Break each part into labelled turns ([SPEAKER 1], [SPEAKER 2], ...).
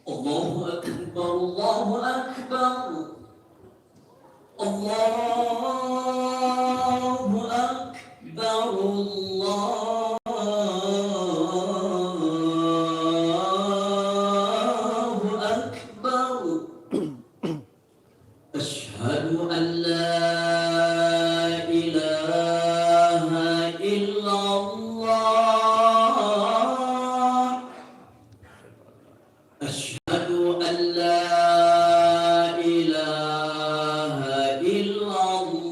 [SPEAKER 1] الله أكبر الله أكبر الله أكبر الله أكبر أشهد أن لا إله إلا الله أشهد أن لا إله إلا الله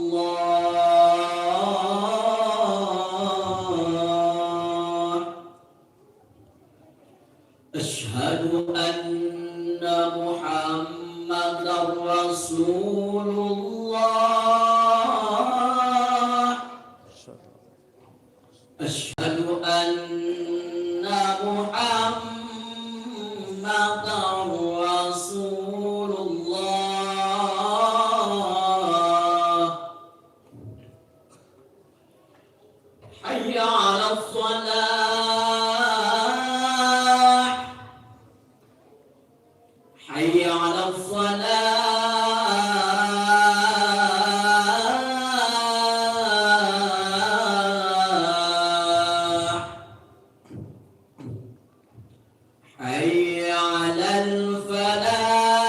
[SPEAKER 1] أشهد أن محمدا رسول الله أشهد أن محمدا رسول الله حي على الصلاة حي على الصلاة حي على الفلاح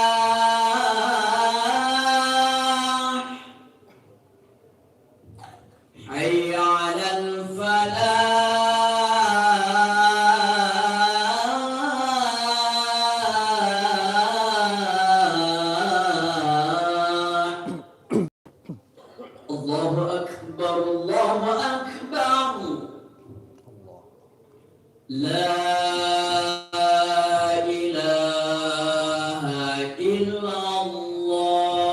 [SPEAKER 1] حي على الفلاح الله أكبر الله أكبر لا إله إلا الله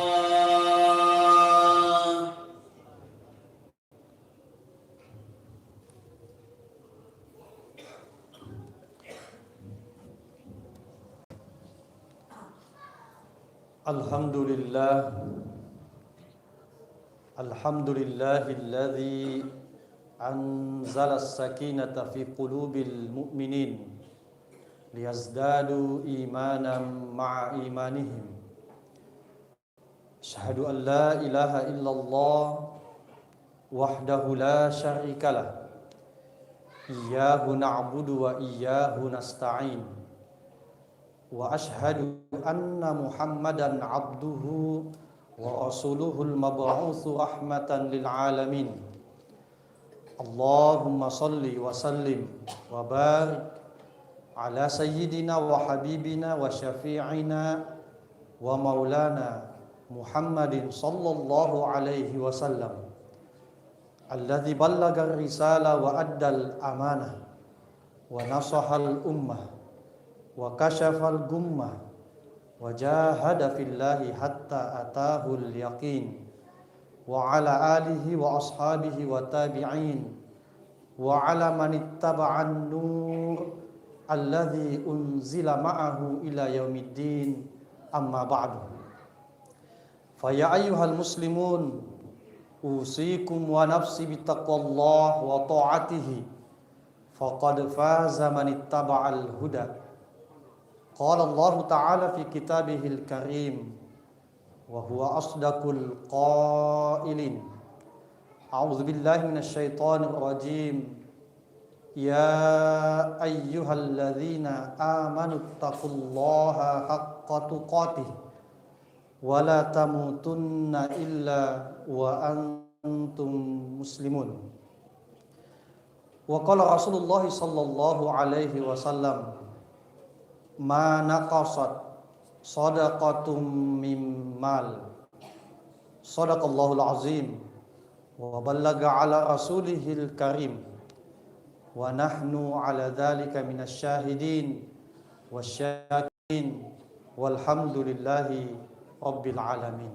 [SPEAKER 2] Alhamdulillahilladzi anzala as-sakinata fi qulubil mu'minin liyazdadu imanan ma'a imanihim. Asyhadu an la ilaha illallah wahdahu la syarikalah. Iyyahu na'budu wa iyyahu nasta'in. Wa asyhadu anna Muhammadan abduhu wa rasuluhul mab'utsu rahmatan lil alamin. Allahumma salli wa sallim wa barik ala sayyidina wa habibina wa syafi'ina wa maulana Muhammadin sallallahu alaihi wasallam alladzi ballaga risala wa addal amanah wa nasahal ummah wa kashafal gummah wa jahada fillahi hatta atahul yaqin wa ala alihi wa ashabihi wa tabi'in wa ala man ittaba'an nur alladzi unzila ma'ahu ila yaumiddin amma ba'du. Fa ya ayyuhal muslimun usikum wa nafsi bittaqwallah wa ta'atihi faqad faza man ittaba'al huda. Qala Allah ta'ala fi kitabihil karim wa huwa asdaqul qailin. A'udzu billahi minasy syaithanir rajim. Ya ayyuhalladzina amanu taqullaha haqqa tuqatih wa la tamutunna illa wa antum muslimun. Wa qala Rasulullah sallallahu alaihi wasallam ma naqasat sadaqatum mim mal. Sadaqallahul azim wa ballaga ala rasulihil karim wa nahnu ala dzalika minasy syahidin wasyakirin walhamdulillahi rabbil alamin.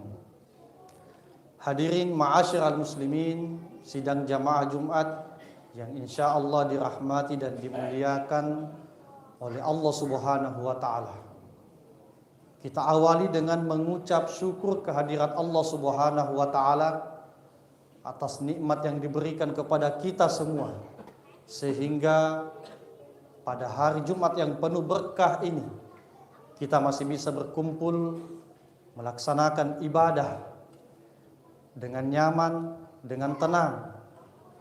[SPEAKER 2] Hadirin ma'asyiral muslimin, sidang jamaah Jumat yang insyaallah dirahmati dan dimuliakan oleh Allah Subhanahu wa taala. Kita awali dengan mengucap syukur kehadirat Allah Subhanahu wa taala atas nikmat yang diberikan kepada kita semua, sehingga pada hari Jumat yang penuh berkah ini kita masih bisa berkumpul melaksanakan ibadah dengan nyaman, dengan tenang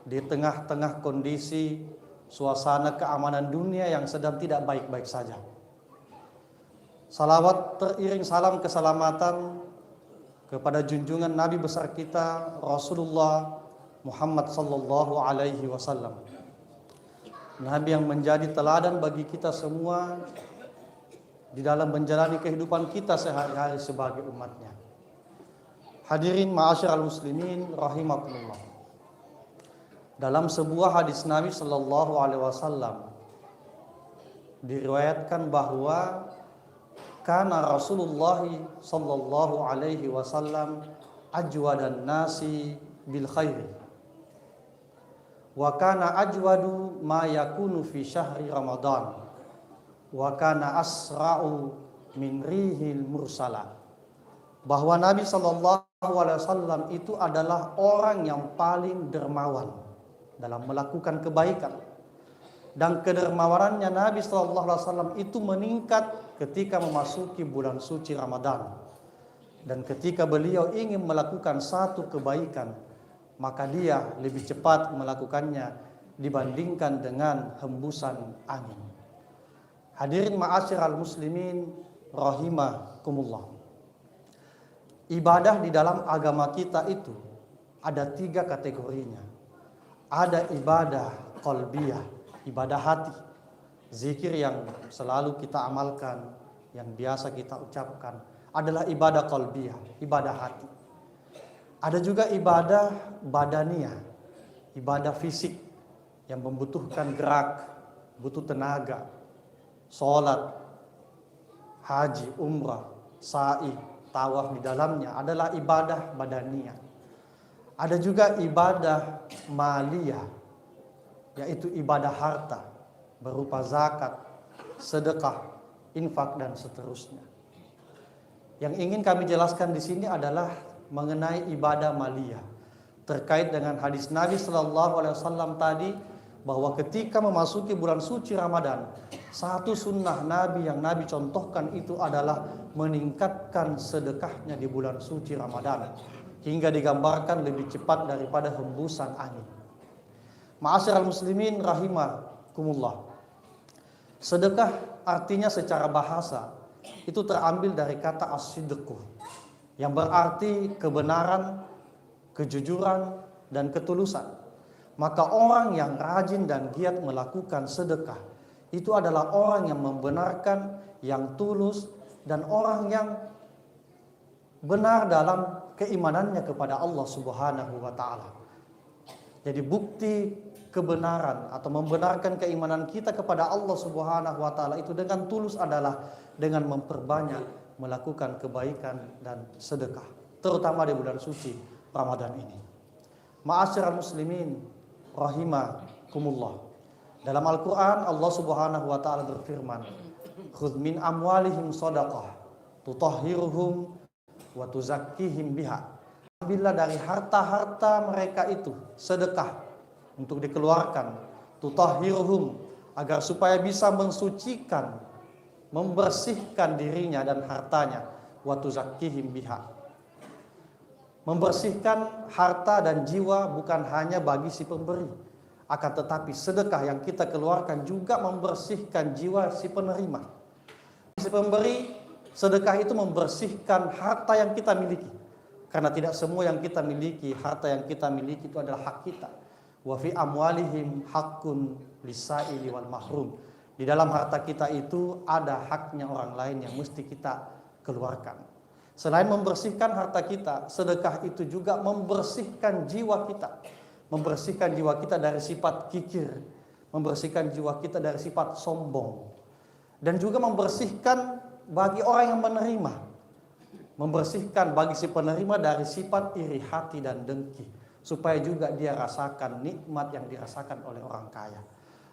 [SPEAKER 2] di tengah-tengah kondisi suasana keamanan dunia yang sedang tidak baik-baik saja. Salawat teriring salam keselamatan kepada junjungan Nabi besar kita Rasulullah Muhammad sallallahu alaihi wasallam. Nabi yang menjadi teladan bagi kita semua di dalam menjalani kehidupan kita sehari-hari sebagai umatnya. Hadirin ma'asyiral muslimin rahimakumullah. Dalam sebuah hadis Nabi sallallahu alaihi wasallam diriwayatkan bahwa kana Rasulullah sallallahu alaihi wasallam ajwadan nasi bil khair. Wa kana ajwadu ma yakunu fi syahri Ramadan. Wa kana asra'u min rihil mursala. Bahwa Nabi sallallahu alaihi wasallam itu adalah orang yang paling dermawan dalam melakukan kebaikan. Dan kedermawanannya Nabi sallallahu alaihi wasallam itu meningkat ketika memasuki bulan suci Ramadan. Dan ketika beliau ingin melakukan satu kebaikan, maka dia lebih cepat melakukannya dibandingkan dengan hembusan angin. Hadirin ma'asyiral muslimin rahimakumullah. Ibadah di dalam agama kita itu ada 3 kategorinya. Ada ibadah qalbiyah, ibadah hati, zikir yang selalu kita amalkan, yang biasa kita ucapkan adalah ibadah qalbiyah, ibadah hati. Ada juga ibadah badaniyah, ibadah fisik yang membutuhkan gerak, butuh tenaga. Salat, haji, umrah, sa'i, tawaf di dalamnya adalah ibadah badaniyah. Ada juga ibadah maliyah, yaitu ibadah harta berupa zakat, sedekah, infak dan seterusnya. Yang ingin kami jelaskan di sini adalah mengenai ibadah maliyah terkait dengan hadis Nabi sallallahu alaihi wasallam tadi, bahwa ketika memasuki bulan suci Ramadan, satu sunnah Nabi yang Nabi contohkan itu adalah meningkatkan sedekahnya di bulan suci Ramadan hingga digambarkan lebih cepat daripada hembusan angin. Ma'asyiral muslimin rahimakumullah. Sedekah artinya secara bahasa itu terambil dari kata as-sidqu yang berarti kebenaran, kejujuran dan ketulusan. Maka orang yang rajin dan giat melakukan sedekah itu adalah orang yang membenarkan, yang tulus, dan orang yang benar dalam keimanannya kepada Allah Subhanahu wa ta'ala. Jadi bukti kebenaran atau membenarkan keimanan kita kepada Allah Subhanahu wa ta'ala itu dengan tulus adalah dengan memperbanyak melakukan kebaikan dan sedekah, terutama di bulan suci Ramadan ini. Ma'asyiral muslimin rahimakumullah. Dalam Al-Quran Allah Subhanahu wa ta'ala berfirman, khudh min amwalihim sadaqah tutahhiruhum wa tuzakkihim biha. Ambillah dari harta-harta mereka itu sedekah untuk dikeluarkan, tutahhiruhum, agar supaya bisa mensucikan, membersihkan dirinya dan hartanya, wa tuzakkihim biha. Membersihkan harta dan jiwa bukan hanya bagi si pemberi, akan tetapi sedekah yang kita keluarkan juga membersihkan jiwa si penerima. Si pemberi, sedekah itu membersihkan harta yang kita miliki. Karena tidak semua yang kita miliki, harta yang kita miliki itu adalah hak kita. Wa fi amwalihim haqqun lis-sa'ili wal mahrum. Di dalam harta kita itu ada haknya orang lain yang mesti kita keluarkan. Selain membersihkan harta kita, sedekah itu juga membersihkan jiwa kita. Membersihkan jiwa kita dari sifat kikir, membersihkan jiwa kita dari sifat sombong. Dan juga membersihkan bagi orang yang menerima. Membersihkan bagi si penerima dari sifat iri hati dan dengki. Supaya juga dia rasakan nikmat yang dirasakan oleh orang kaya.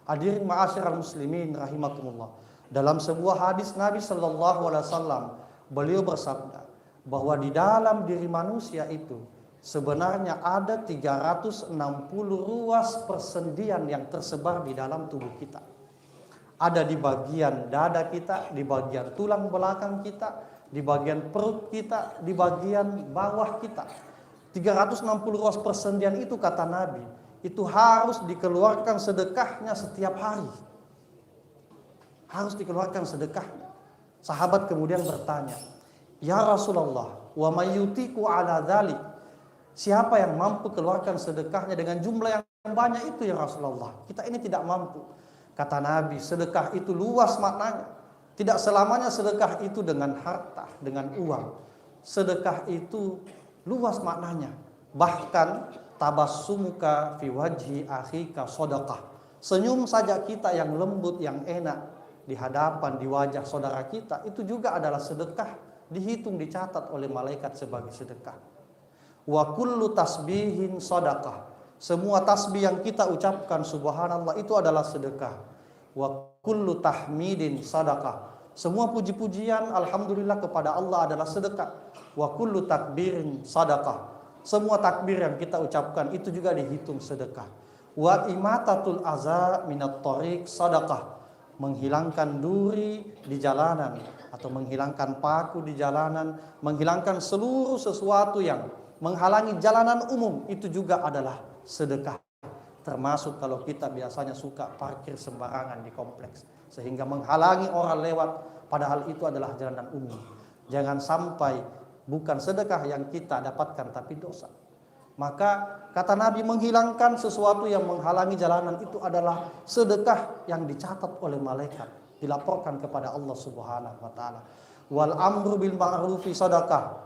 [SPEAKER 2] Hadirin ma'asyiral muslimin rahimakumullah. Dalam sebuah hadis Nabi sallallahu alaihi wasallam, beliau bersabda bahwa di dalam diri manusia itu sebenarnya ada 360 ruas persendian yang tersebar di dalam tubuh kita. ada di bagian dada kita, di bagian tulang belakang kita, di bagian perut kita, di bagian bawah kita. 360 ruas persendian itu kata Nabi, itu harus dikeluarkan sedekahnya setiap hari. Harus dikeluarkan sedekahnya. Sahabat kemudian bertanya, "Ya Rasulullah, wa mayyutiku ala dzalik?" Siapa yang mampu keluarkan sedekahnya dengan jumlah yang banyak itu ya Rasulullah? Kita ini tidak mampu. Kata Nabi, sedekah itu luas maknanya. Tidak selamanya sedekah itu dengan harta, dengan uang. Sedekah itu luas maknanya. Bahkan tabassumuka fi wajhi akhika sedekah. Senyum saja kita yang lembut, yang enak di hadapan, di wajah saudara kita, itu juga adalah sedekah, dihitung, dicatat oleh malaikat sebagai sedekah. Wa kullu tasbihin sedekah. Semua tasbih yang kita ucapkan subhanallah itu adalah sedekah. Wa kullu tahmidin sedekah. Semua puji-pujian alhamdulillah kepada Allah adalah sedekah. Wa kullu takbirin sedekah. Semua takbir yang kita ucapkan itu juga dihitung sedekah. Wa imatatul aza minat thariq sedekah. Menghilangkan duri di jalanan atau menghilangkan paku di jalanan, menghilangkan seluruh sesuatu yang menghalangi jalanan umum, itu juga adalah sedekah. Termasuk kalau kita biasanya suka parkir sembarangan di kompleks sehingga menghalangi orang lewat, padahal itu adalah jalanan umum. Jangan sampai bukan sedekah yang kita dapatkan tapi dosa. Maka kata Nabi, menghilangkan sesuatu yang menghalangi jalanan itu adalah sedekah yang dicatat oleh malaikat, dilaporkan kepada Allah Subhanahu wa taala. Wal amru bil ma'rufi sedekah.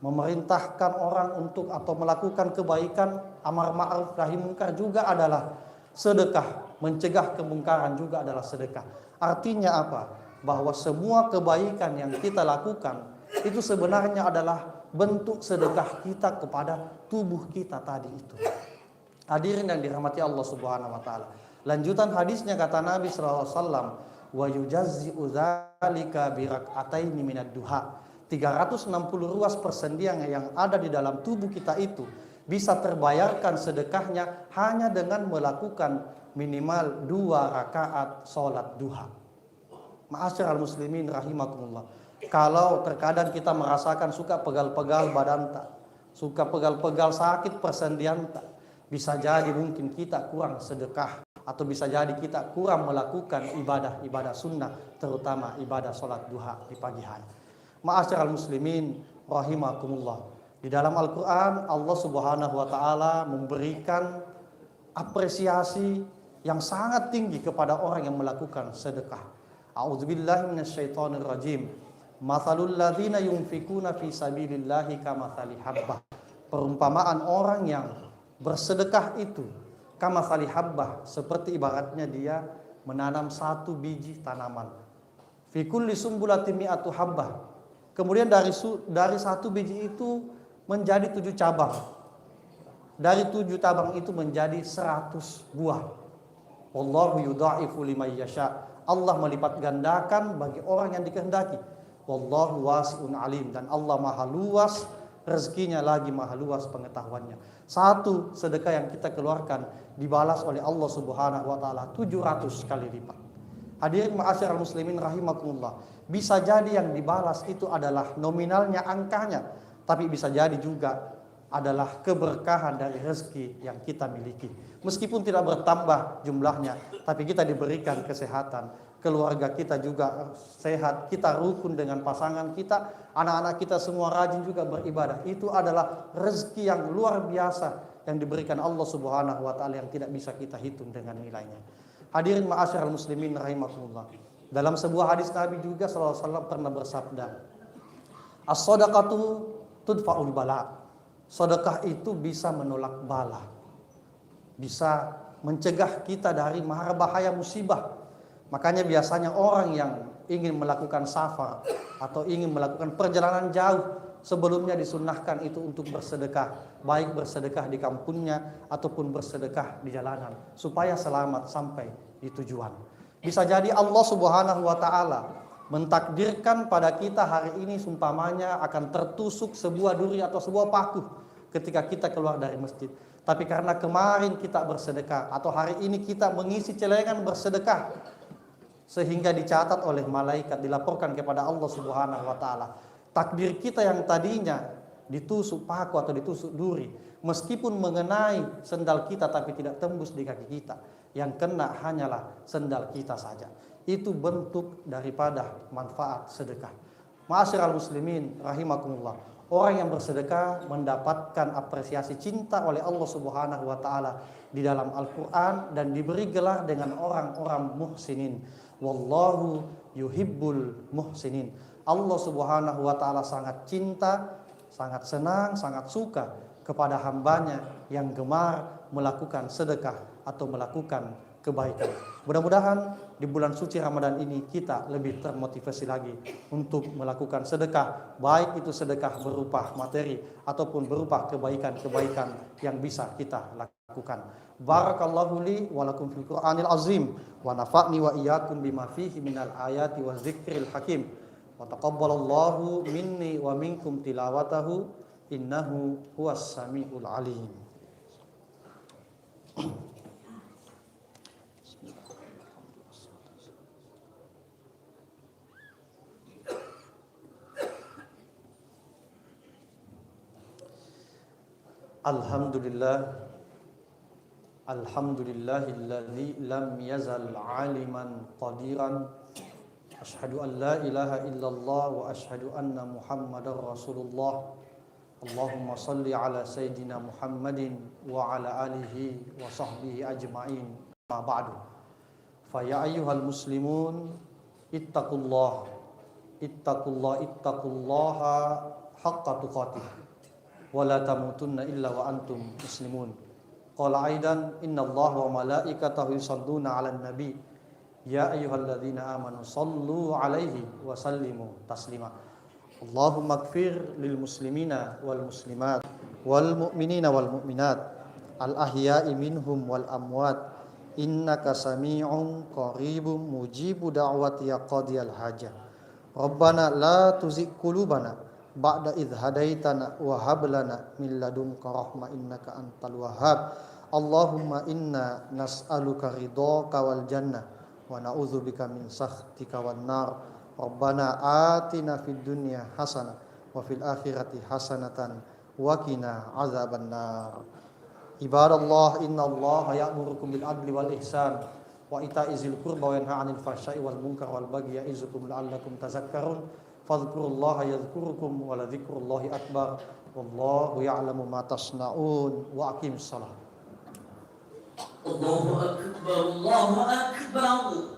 [SPEAKER 2] Memerintahkan orang untuk atau melakukan kebaikan, amar ma'ruf nahi munkar juga adalah sedekah. Mencegah kemungkaran juga adalah sedekah. Artinya apa? Bahwa semua kebaikan yang kita lakukan itu sebenarnya adalah bentuk sedekah kita kepada tubuh kita tadi itu. Hadirin yang dirahmati Allah Subhanahu wa taala. Lanjutan hadisnya kata Nabi sallallahu alaihi wasallam, wa yujazzi'u dzalika bi rak'ataini minad duha. 360 ruas persendian yang ada di dalam tubuh kita itu bisa terbayarkan sedekahnya hanya dengan melakukan minimal 2 rakaat sholat duha. Ma'asyiral muslimin rahimakumullah. Kalau terkadang kita merasakan suka pegal-pegal badan tak, suka pegal-pegal sakit persendian tak, bisa jadi mungkin kita kurang sedekah, atau bisa jadi kita kurang melakukan ibadah-ibadah sunnah, terutama ibadah sholat duha di pagi hari. Ma'asyiral muslimin rahimakumullah. Di dalam Al-Qur'an Allah Subhanahu wa taala memberikan apresiasi yang sangat tinggi kepada orang yang melakukan sedekah. A'udzubillahi minasyaitonir rajim. Mathalul ladzina yunfikuna fi sabilillahi kamathali habbah. Perumpamaan orang yang bersedekah itu kamathali habbah, seperti ibaratnya dia menanam 1 biji tanaman. Fi kulli sumbulatin mi'atu habbah. Kemudian dari 1 biji itu menjadi 7 cabang. Dari 7 cabang itu menjadi 100 buah. Wallahu yudha'ifu liman yasha. Allah melipat gandakan bagi orang yang dikehendaki. Wallahu wasi'un alim. Dan Allah maha luas rezekinya, lagi maha luas pengetahuannya. 1 sedekah yang kita keluarkan dibalas oleh Allah Subhanahu wa taala 700 kali lipat. Hadirin ma'asyiral muslimin rahimakumullah. Bisa jadi yang dibalas itu adalah nominalnya, angkanya, tapi bisa jadi juga adalah keberkahan dari rezeki yang kita miliki. Meskipun tidak bertambah jumlahnya, tapi kita diberikan kesehatan, keluarga kita juga sehat, kita rukun dengan pasangan kita, anak-anak kita semua rajin juga beribadah. Itu adalah rezeki yang luar biasa yang diberikan Allah Subhanahu wa taala yang tidak bisa kita hitung dengan nilainya. Hadirin ma'asyiral muslimin rahimakumullah. Dalam sebuah hadis Nabi juga sallallahu alaihi wasallam pernah bersabda, as-shadaqatu tudfa'ul bala. Sedekah itu bisa menolak bala. Bisa mencegah kita dari mara bahaya musibah. Makanya biasanya orang yang ingin melakukan safar atau ingin melakukan perjalanan jauh, sebelumnya disunnahkan itu untuk bersedekah, baik bersedekah di kampungnya ataupun bersedekah di jalanan, supaya selamat sampai di tujuan. Bisa jadi Allah Subhanahu wa taala mentakdirkan pada kita hari ini sumpamanya akan tertusuk sebuah duri atau sebuah paku ketika kita keluar dari masjid. Tapi karena kemarin kita bersedekah atau hari ini kita mengisi celengan bersedekah, sehingga dicatat oleh malaikat, dilaporkan kepada Allah Subhanahu wa taala. Takdir kita yang tadinya ditusuk paku atau ditusuk duri, meskipun mengenai sendal kita tapi tidak tembus di kaki kita, yang kena hanyalah sendal kita saja. Itu bentuk daripada manfaat sedekah. Ma'asyiral muslimin rahimakumullah. Orang yang bersedekah mendapatkan apresiasi cinta oleh Allah Subhanahu wa taala di dalam Al-Qur'an dan diberi gelar dengan orang-orang muhsinin. Wallahu yuhibbul muhsinin. Allah Subhanahu wa taala sangat cinta, sangat senang, sangat suka kepada hambanya yang gemar melakukan sedekah atau melakukan kebaikan. Mudah-mudahan di bulan suci Ramadan ini kita lebih termotivasi lagi untuk melakukan sedekah, baik itu sedekah berupa materi ataupun berupa kebaikan-kebaikan yang bisa kita lakukan. Barakallahu li wa lakum fil Qur'anil azim wa nafa'ni wa iyyakum bima fihi minal ayati wa dzikril hakim. Wa taqabbalallahu minni wa minkum tilawatahu innahu huwas samiul alim. Alhamdulillahilladzi lam yazal aliman qadiran. Asyhadu an la ilaha illallah wa asyhadu anna Muhammadar Rasulullah. Allahumma salli ala sayyidina Muhammadin wa ala alihi wa sahbihi ajma'in. Ma ba'du. Fa ya ayyuhal muslimun ittaqullaha haqqa tuqatih wa la tamutunna illa wa antum muslimun. Qala aidan innallaha wa malaikatahu yusholluna 'alan nabi ya ayyuhalladzina amanu shallu 'alaihi wa sallimu taslima. Allahumma ighfir lil muslimina wal muslimat wal mu'minina wal mu'minat al ahya'i minhum wal amwat innaka sami'un qaribun mujibu da'wati ya qadiyal hajah. Rabbana la tuzigh qulubana ba'da idh hadaitana wa hab lana min ladunka rahmah innaka antal wahhab. Allahumma inna nas'aluka ridhaka wal jannah wa na'udzubika min sakhtika wan nar. Rabbana atina fid dunya hasanah wa fil akhirati hasanatan wa qina azaban nar. Ibadallah innallaha ya'murukum bil adli wal ihsan wa ita'i dzil qurba wa yanha 'anil fahsya'i wal munkar wal bagyi ya'izukum la'allakum tadhakkarun. Fadhkurullaha yadhkurukum wa la dzikrullahi akbar. Wallahu ya'lamu ma tasna'un wa aqimis shalah.
[SPEAKER 1] Allahu akbar, Allahu akbar.